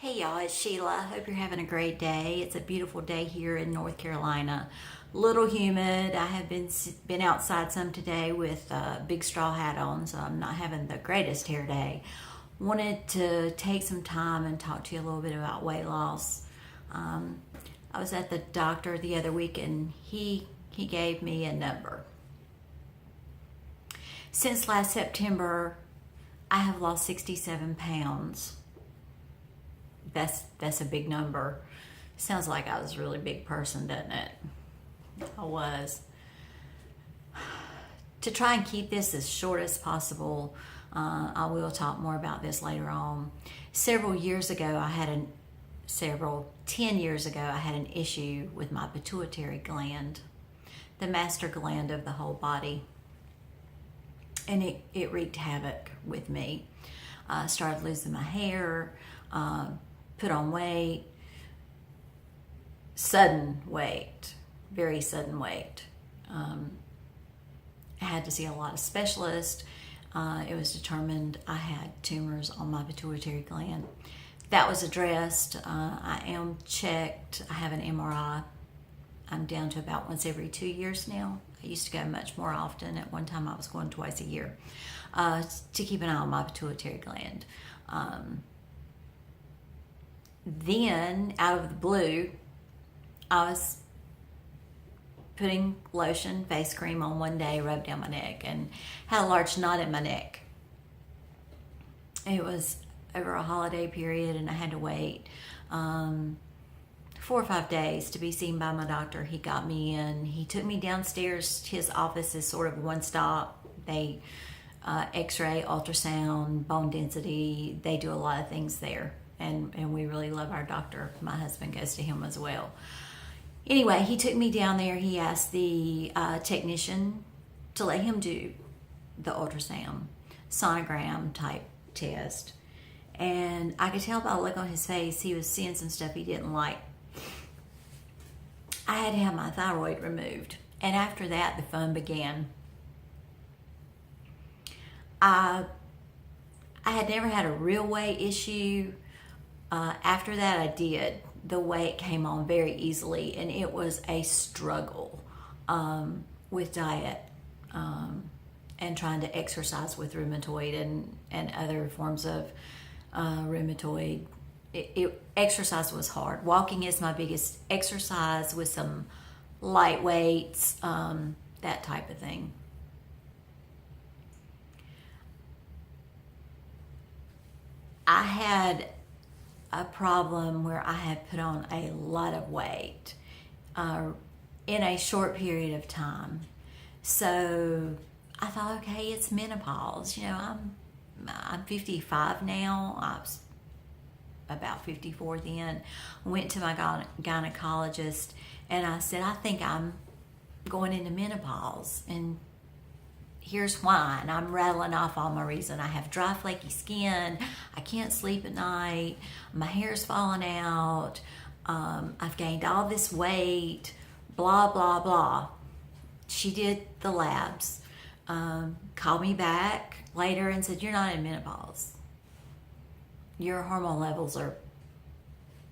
Hey y'all, it's Sheila. Hope you're having a great day. It's a beautiful day here in North Carolina. Little humid. I have been outside some today with a big straw hat on, so I'm not having the greatest hair day. Wanted to take some time and talk to you a little bit about weight loss. Um, I was at the doctor the other week and he gave me a number. Since last September, I have lost 67 pounds. That's a big number. Sounds like I was a really big person, doesn't it? I was. To try and keep this as short as possible, I will talk more about this later on. 10 years ago, I had an issue with my pituitary gland, the master gland of the whole body. And it wreaked havoc with me. I started losing my hair, put on weight, sudden weight, very sudden weight. I had to see a lot of specialists. It was determined I had tumors on my pituitary gland. That was addressed. I am checked. I have an MRI. I'm down to about once every 2 years now. I used to go much more often. At one time I was going twice a year to keep an eye on my pituitary gland. Then, out of the blue, I was putting lotion, face cream on one day, rubbed down my neck, and had a large knot in my neck. It was over a holiday period, and I had to wait 4 or 5 days to be seen by my doctor. He got me in. He took me downstairs. His office is sort of one stop. They x-ray, ultrasound, bone density. They do a lot of things there. And we really love our doctor. My husband goes to him as well. Anyway, he took me down there. He asked the technician to let him do the ultrasound, sonogram type test. And I could tell by the look on his face, he was seeing some stuff he didn't like. I had to have my thyroid removed. And after that, the fun began. I had never had a real weight issue. After that, I did. The weight came on very easily, and it was a struggle with diet and trying to exercise with rheumatoid and other forms of rheumatoid. Exercise was hard. Walking is my biggest exercise with some light weights, that type of thing. I had a problem where I had put on a lot of weight in a short period of time. So I thought, okay, it's menopause. You know, I'm 55 now. I was about 54 then. Went to my gynecologist and I said, I think I'm going into menopause, and here's why. And I'm rattling off all my reason. I have dry, flaky skin. I can't sleep at night. My hair's falling out. I've gained all this weight. Blah, blah, blah. She did the labs. Called me back later and said, you're not in menopause. Your hormone levels are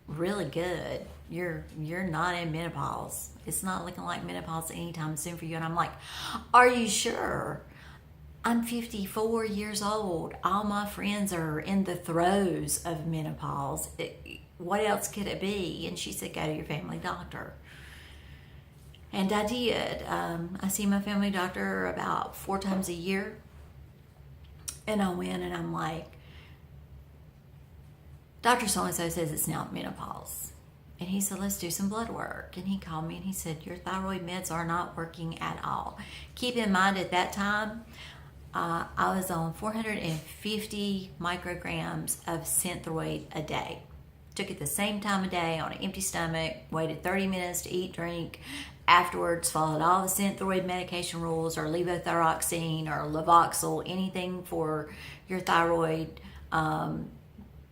really good. You're not in menopause. It's not looking like menopause anytime soon for you. And I'm like, are you sure? I'm 54 years old. All my friends are in the throes of menopause. What else could it be? And she said, go to your family doctor. And I did. I see my family doctor about 4 times a year. And I went and I'm like, Dr. So-and-so says it's not menopause. And he said, let's do some blood work. And he called me and he said, your thyroid meds are not working at all. Keep in mind at that time, I was on 450 micrograms of Synthroid a day. Took it the same time of day on an empty stomach, waited 30 minutes to eat, drink. Afterwards, followed all the Synthroid medication rules, or levothyroxine or Levoxyl, anything for your thyroid.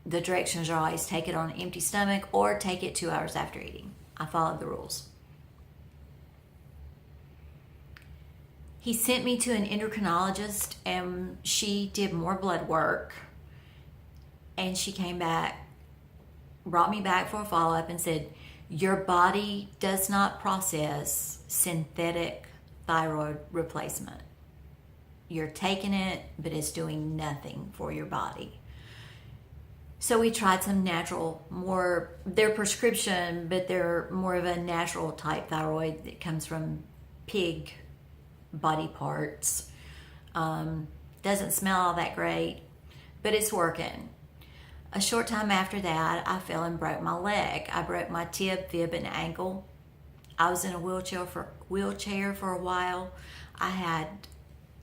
The directions are always take it on an empty stomach or take it 2 hours after eating. I followed the rules. He sent me to an endocrinologist and she did more blood work, and she came back brought me back for a follow-up and said, your body does not process synthetic thyroid replacement. You're taking it, but it's doing nothing for your body. So we tried some natural, they're prescription, but they're more of a natural type thyroid that comes from pig body parts. Doesn't smell all that great, but it's working. A short time after that, I fell and broke my leg. I broke my tib, fib, and ankle. I was in a wheelchair for a while. I had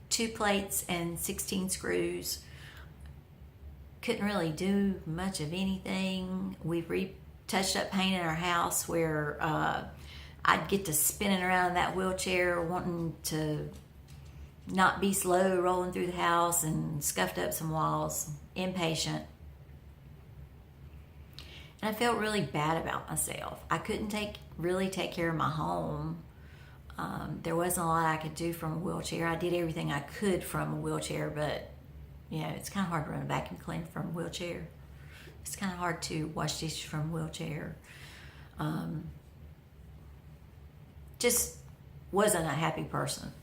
2 plates and 16 screws. Couldn't really do much of anything. We touched up paint in our house where I'd get to spinning around in that wheelchair, wanting to not be slow, rolling through the house, and scuffed up some walls, impatient. And I felt really bad about myself. I couldn't really take care of my home. There wasn't a lot I could do from a wheelchair. I did everything I could from a wheelchair, but it's kind of hard to run a vacuum cleaner from a wheelchair. It's kind of hard to wash dishes from a wheelchair. Just wasn't a happy person.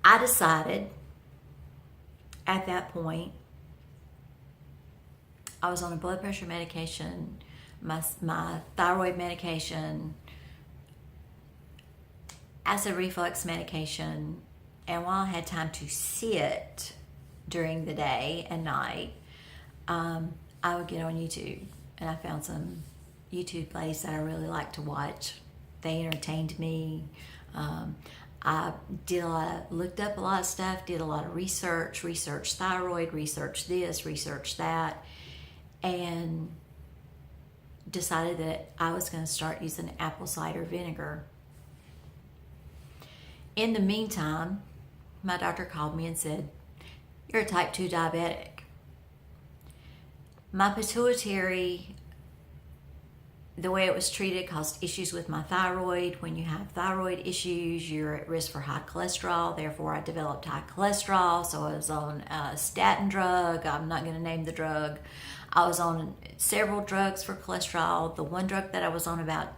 I decided at that point, I was on a blood pressure medication, my thyroid medication, acid reflux medication, and while I had time to sit during the day and night, I would get on YouTube, and I found some YouTube plays that I really like to watch. They entertained me. I looked up a lot of stuff, did a lot of researched thyroid, researched this, researched that, and decided that I was going to start using apple cider vinegar. In the meantime, my doctor called me and said, you're a type 2 diabetic. My pituitary, the way it was treated, caused issues with my thyroid. When you have thyroid issues, you're at risk for high cholesterol. Therefore, I developed high cholesterol, so I was on a statin drug. I'm not going to name the drug. I was on several drugs for cholesterol. The one drug that I was on about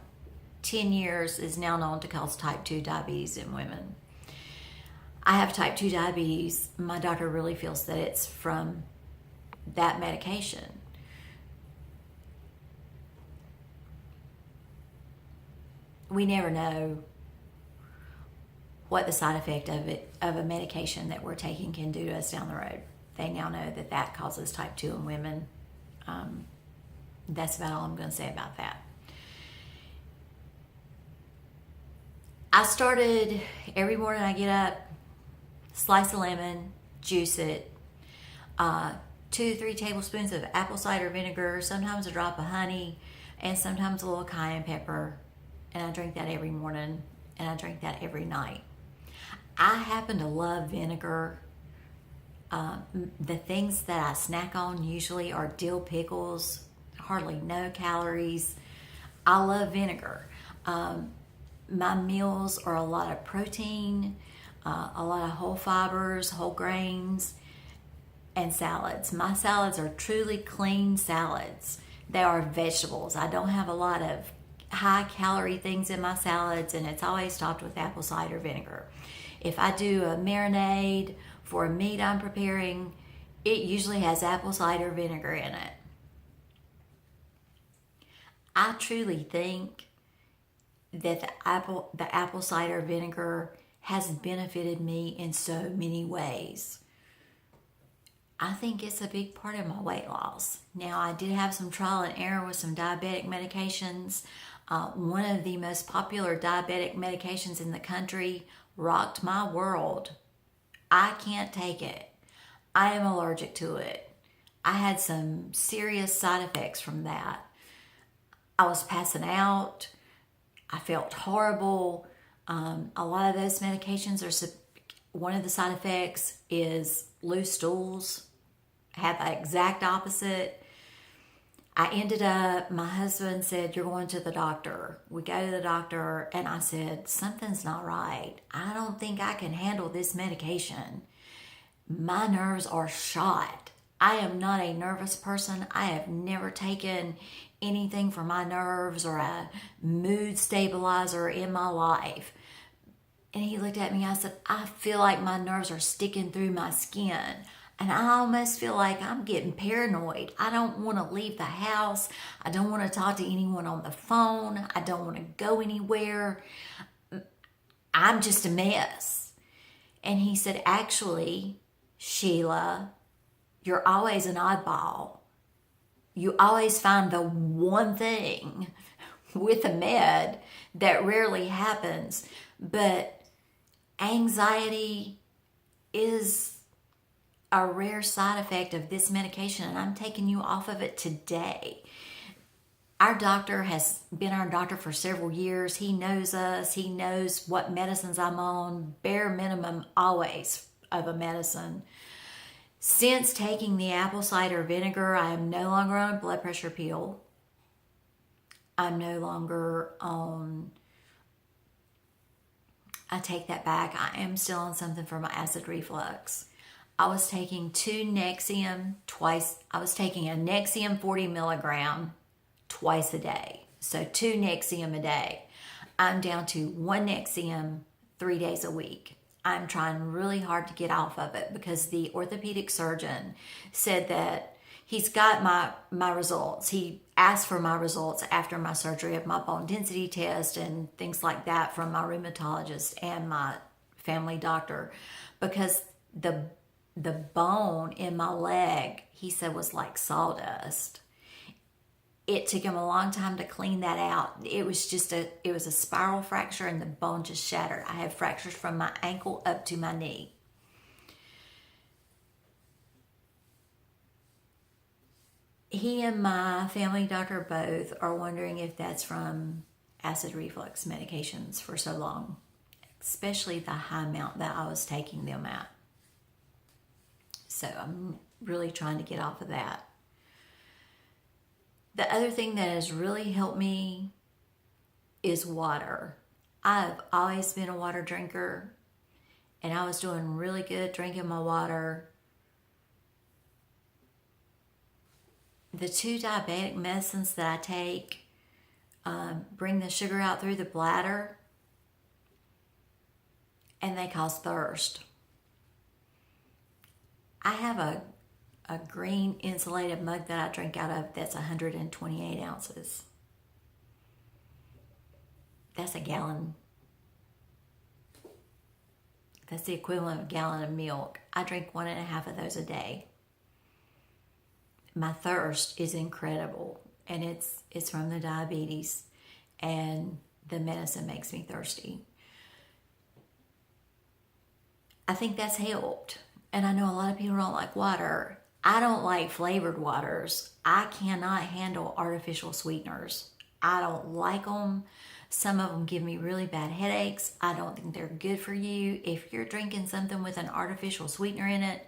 10 years is now known to cause type 2 diabetes in women. I have type 2 diabetes. My doctor really feels that it's from that medication. We never know what the side effect of a medication that we're taking can do to us down the road. They now know that causes type 2 in women. That's about all I'm going to say about that. I started, every morning I get up, slice a lemon, juice it, 2 to 3 tablespoons of apple cider vinegar, sometimes a drop of honey, and sometimes a little cayenne pepper. And I drink that every morning, and I drink that every night. I happen to love vinegar. The things that I snack on usually are dill pickles, hardly no calories. I love vinegar. My meals are a lot of protein, a lot of whole fibers, whole grains, and salads. My salads are truly clean salads. They are vegetables. I don't have a lot of high calorie things in my salads, and it's always topped with apple cider vinegar. If I do a marinade for a meat I'm preparing, it usually has apple cider vinegar in it. I truly think that the apple cider vinegar has benefited me in so many ways. I think it's a big part of my weight loss. Now, I did have some trial and error with some diabetic medications. One of the most popular diabetic medications in the country rocked my world. I can't take it. I am allergic to it. I had some serious side effects from that. I was passing out. I felt horrible. A lot of those medications one of the side effects is loose stools. I had the exact opposite. I ended up, my husband said, you're going to the doctor. We go to the doctor, and I said, something's not right. I don't think I can handle this medication. My nerves are shot. I am not a nervous person. I have never taken anything for my nerves or a mood stabilizer in my life. And he looked at me. I said, I feel like my nerves are sticking through my skin. And I almost feel like I'm getting paranoid. I don't want to leave the house. I don't want to talk to anyone on the phone. I don't want to go anywhere. I'm just a mess. And he said, actually, Sheila, you're always an oddball. You always find the one thing with a med that rarely happens. But anxiety is a rare side effect of this medication, and I'm taking you off of it today. Our doctor has been our doctor for several years. He knows us. He knows what medicines I'm on, bare minimum always of a medicine. Since taking the apple cider vinegar, I am no longer on a blood pressure pill. I'm no longer on, I take that back. I am still on something for my acid reflux. I was taking 2 Nexium twice. I was taking a Nexium 40 milligram twice a day. So 2 Nexium a day. I'm down to 1 Nexium 3 days a week. I'm trying really hard to get off of it because the orthopedic surgeon said that he's got my results. He asked for my results after my surgery of my bone density test and things like that from my rheumatologist and my family doctor, because the bone in my leg, he said, was like sawdust. It took him a long time to clean that out. It was a spiral fracture and the bone just shattered. I have fractures from my ankle up to my knee. He and my family doctor both are wondering if that's from acid reflux medications for so long, especially the high amount that I was taking them at. So I'm really trying to get off of that. The other thing that has really helped me is water. I've always been a water drinker, and I was doing really good drinking my water. The 2 diabetic medicines that I take bring the sugar out through the bladder, and they cause thirst. I have a green insulated mug that I drink out of that's 128 ounces. That's a gallon. That's the equivalent of a gallon of milk. I drink 1.5 of those a day. My thirst is incredible, and it's from the diabetes, and the medicine makes me thirsty. I think that's helped. And I know a lot of people don't like water. I don't like flavored waters. I cannot handle artificial sweeteners. I don't like them. Some of them give me really bad headaches. I don't think they're good for you. If you're drinking something with an artificial sweetener in it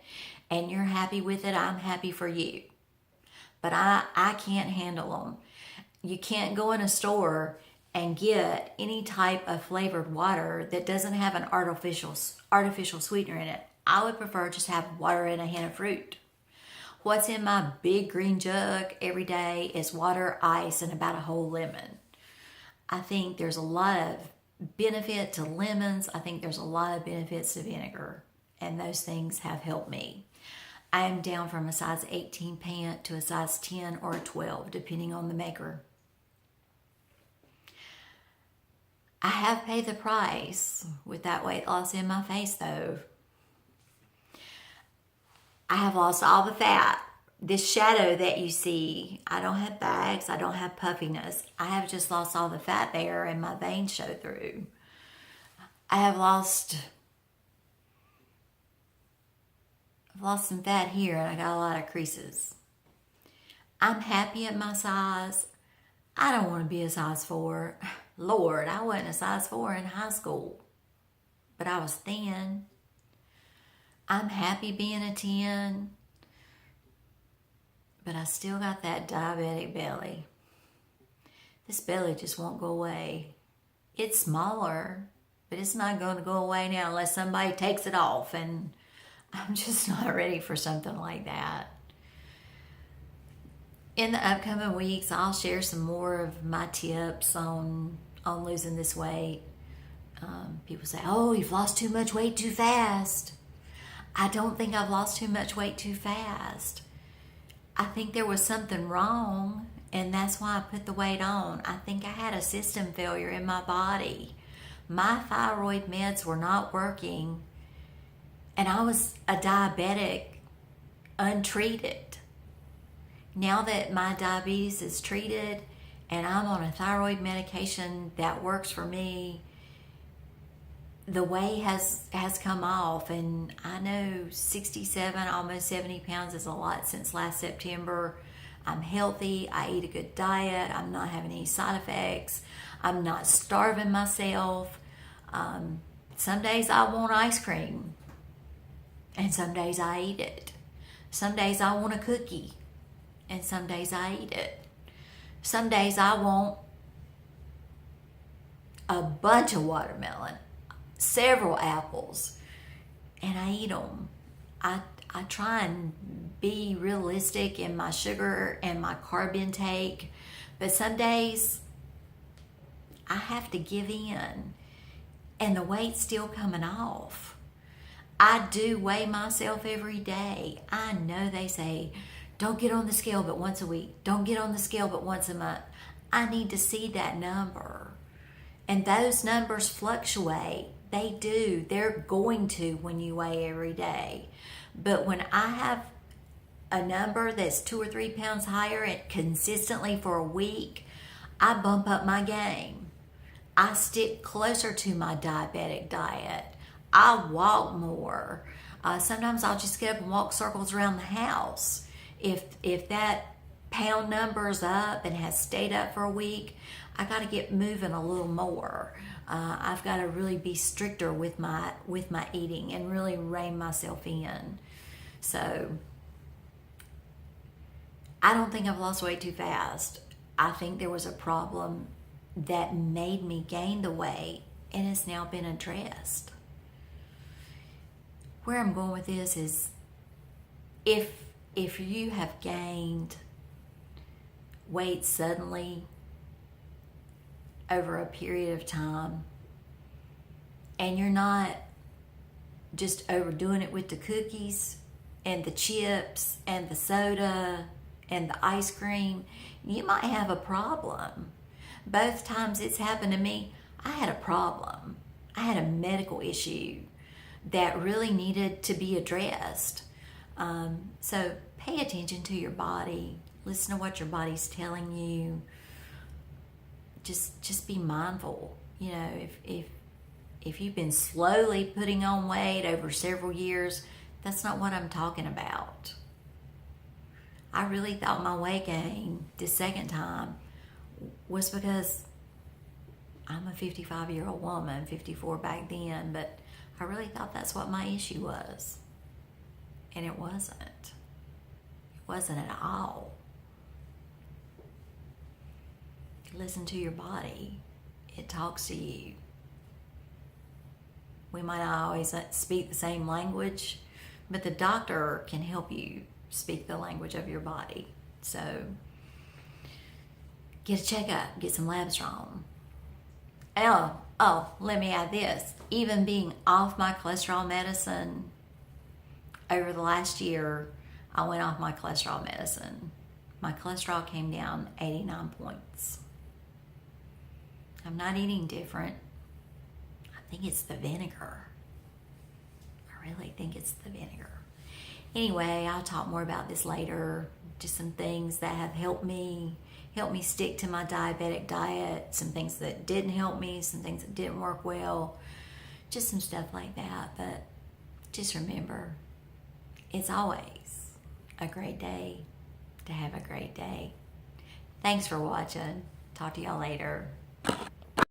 and you're happy with it, I'm happy for you. But I can't handle them. You can't go in a store and get any type of flavored water that doesn't have an artificial sweetener in it. I would prefer just have water and a hint of fruit. What's in my big green jug every day is water, ice, and about a whole lemon. I think there's a lot of benefit to lemons. I think there's a lot of benefits to vinegar, and those things have helped me. I am down from a size 18 pant to a size 10 or a 12, depending on the maker. I have paid the price with that weight loss in my face, though. I have lost all the fat. This shadow that you see, I don't have bags, I don't have puffiness. I have just lost all the fat there and my veins show through. I have lost some fat here and I got a lot of creases. I'm happy at my size. I don't want to be a size 4. Lord, I wasn't a size 4 in high school, but I was thin. I'm happy being a 10, but I still got that diabetic belly. This belly just won't go away. It's smaller, but it's not going to go away now unless somebody takes it off, and I'm just not ready for something like that. In the upcoming weeks, I'll share some more of my tips on losing this weight. People say, "Oh, you've lost too much weight too fast." I don't think I've lost too much weight too fast. I think there was something wrong, and that's why I put the weight on. I think I had a system failure in my body. My thyroid meds were not working, and I was a diabetic untreated. Now that my diabetes is treated and I'm on a thyroid medication that works for me, the weight has come off, and I know 67, almost 70 pounds is a lot since last September. I'm healthy, I eat a good diet, I'm not having any side effects, I'm not starving myself. Some days I want ice cream, and some days I eat it. Some days I want a cookie, and some days I eat it. Some days I want a bunch of watermelon, several apples, and I eat them. I try and be realistic in my sugar and my carb intake, but some days I have to give in, and the weight's still coming off. I do weigh myself every day. I know they say, don't get on the scale but once a week. Don't get on the scale but once a month. I need to see that number. And those numbers fluctuate. They do. They're going to when you weigh every day. But when I have a number that's 2 or 3 pounds higher and consistently for a week, I bump up my game. I stick closer to my diabetic diet. I walk more. Sometimes I'll just get up and walk circles around the house. If that pound number's up and has stayed up for a week, I got to get moving a little more. I've got to really be stricter with my eating and really rein myself in. So I don't think I've lost weight too fast. I think there was a problem that made me gain the weight, and it's now been addressed. Where I'm going with this is, if you have gained weight suddenly over a period of time, and you're not just overdoing it with the cookies and the chips and the soda and the ice cream, you might have a problem. Both times it's happened to me, I had a problem. I had a medical issue that really needed to be addressed. So pay attention to your body. Listen to what your body's telling you. Just be mindful. You know, if you've been slowly putting on weight over several years, that's not what I'm talking about. I really thought my weight gain this second time was because I'm a 55-year-old woman, 54 back then, but I really thought that's what my issue was. And it wasn't. It wasn't at all. Listen to your body. It talks to you. We might not always speak the same language, but the doctor can help you speak the language of your body. So get a checkup, get some labs drawn. Oh, let me add this. Even being off my cholesterol medicine, over the last year, I went off my cholesterol medicine. My cholesterol came down 89 points. I'm not eating different. I think it's the vinegar. I really think it's the vinegar. Anyway, I'll talk more about this later. Just some things that have helped me stick to my diabetic diet, some things that didn't help me, some things that didn't work well, just some stuff like that. But just remember, it's always a great day to have a great day. Thanks for watching. Talk to y'all later.